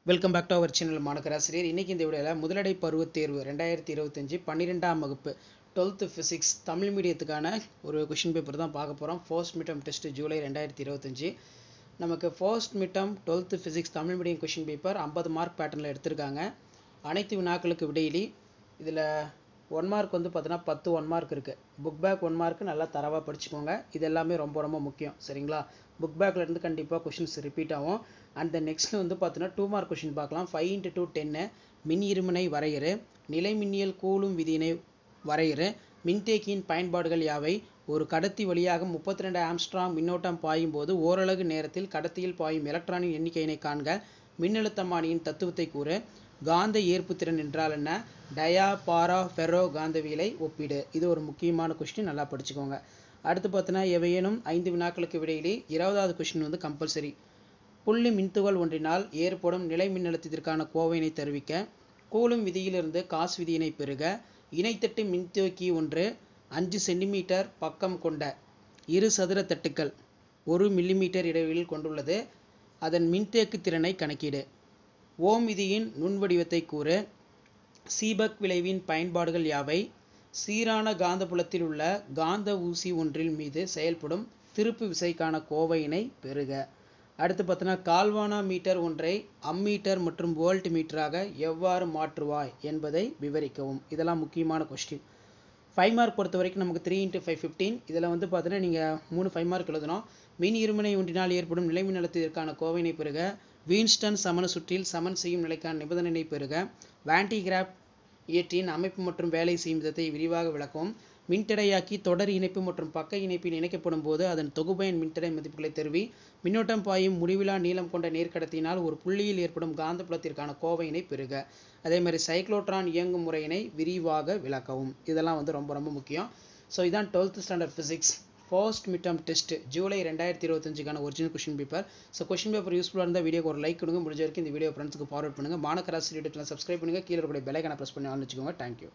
Welcome back to our channel மாணக்கராசிரியர். இன்றைக்கி இந்த வீடியோவில் முதலடை பருவத் தேர்வு 2025 12ஆம் வகுப்பு 12th ஃபிசிக்ஸ் தமிழ் மீடியத்துக்கான ஒரு கொஷின் பேப்பர் தான் பார்க்க போகிறோம். First midterm test July 2025. நமக்கு first midterm 12th physics Tamil medium question paper 50 mark பேட்டர்னில் எடுத்திருக்காங்க. அனைத்து வினாக்களுக்கு விடையிலி இதில் 1 மார்க் வந்து பார்த்தீங்கன்னா 10 1 மார்க் இருக்குது. புக் பேக் 1 மார்க்கு நல்லா தரவாக படிச்சுக்கோங்க. இது எல்லாமே ரொம்ப ரொம்ப முக்கியம், சரிங்களா? புக் பேக்லேருந்து கண்டிப்பாக கொஷின்ஸ் ரிப்பீட் ஆகும். அண்ட் நெக்ஸ்ட் வந்து பார்த்தீங்கன்னா 2 மார்க் கொஷின் பார்க்கலாம். 5 × 2 10 மின் இருமுனை வரையறு, நிலை மின்னியல் கூலும் விதியினை வரையறு, மின்தேக்கியின் பயன்பாடுகள் யாவை, ஒரு கடத்தி வழியாக 32 ஆம்ஸ்ட்ராங் மின்னோட்டம் பாயும் போது ஓரலகு நேரத்தில் கடத்தியில் பாயும் எலக்ட்ரானின் எண்ணிக்கையினை காண்க, மின்னழுத்தமானியின் தத்துவத்தை கூறு, காந்த ஏற்புத்திறன் என்றால் என்ன, டயா பாரா ஃபெரோ காந்தவியலை ஒப்பிடு. இது ஒரு முக்கியமான கொஸ்டின், நல்லா படிச்சுக்கோங்க. அடுத்து பார்த்தீங்கன்னா எவையேனும் 5 வினாக்களுக்கு விடையிலே 20வது கொஸ்டின் வந்து கம்பல்சரி. புள்ளி மின்துகள் ஒன்றினால் ஏற்படும் நிலை மின்னழுத்தத்திற்கான கோவையினை தருவிக்க, கூலும் விதியிலிருந்து காஸ் விதியினை பெறுக, இணைத்தட்டு மின்தேக்கி ஒன்று 5 சென்டிமீட்டர் பக்கம் கொண்ட இரு சதுர தட்டுக்கள் 1 மில்லிமீட்டர் இடைவெளியில் கொண்டுள்ளது, அதன் மின்தேக்கு திறனை கணக்கீடு, ஓம் விதியின் நுண்வடிவத்தை கூறு, சீபக் விளைவின் பயன்பாடுகள் யாவை, சீரான காந்தப்புலத்தில் உள்ள காந்த ஊசி ஒன்றில் மீது செயல்படும் திருப்பு விசைக்கான கோவையினை பெறுக. அடுத்து பார்த்தோன்னா கால்வானா மீட்டர் ஒன்றை அம்மீட்டர் மற்றும் வோல்ட் மீட்டராக எவ்வாறு மாற்றுவாய் என்பதை விவரிக்கவும். இதெல்லாம் முக்கியமான கொஸ்டின். 5 மார்க் பொறுத்த வரைக்கும் நமக்கு 3 × 5 15. இதில் வந்து பார்த்தீங்கன்னா நீங்கள் 3 5 மார்க் எழுதணும். மின் இருமுனை ஒன்றினால் ஏற்படும் நிலை மின்னழுத்தத்திற்கான கோவையினை பெறுக, வீன்ஸ்டன் சமண சுற்றில் சமன் செய்யும் நிலைக்கான நிபந்தனையை பெறுக, வான்டிகிராஃப் இயற்றியின் அமைப்பு மற்றும் வேலை செய்யும் விதத்தை விரிவாக விளக்கவும், மின்தடையாக்கி தொடர் இணைப்பு மற்றும் பக்க இணைப்பில் இணைக்கப்படும் போது அதன் தொகுபயன் மின்தடை மதிப்புகளை தருவி, மின்னோட்டம் பாயும் முடிவிலா நீளம் கொண்ட நேர்கடத்தினால் ஒரு புள்ளியில் ஏற்படும் காந்தப்புலத்திற்கான கோவையினை பெறுக. அதே மாதிரி சைக்ளோட்ரான் இயங்கும் முறையினை விரிவாக விளக்கவும். இதெல்லாம் வந்து ரொம்ப ரொம்ப முக்கியம். ஸோ இதான் 12th standard physics first midterm test July 2025க்கான original question paper. So question paper யூஸ்ஃபுல்லாக இருந்தால் வீடியோக்கு ஒரு லைக் கொடுங்க. முடிஞ்ச வரைக்கும் இந்த வீடியோ ஃப்ரெண்ட்ஸுக்கு ஃபார்வர்ட் பண்ணுங்கள். மாணக்கராசிரியர் சப்ஸ்கிரைப் பண்ணுங்கள். கீழே இருக்கக்கூடிய பெல் ஐகானை ப்ரெஸ் பண்ணி ஆன் வச்சுக்கோங்க. தேங்க்யூ.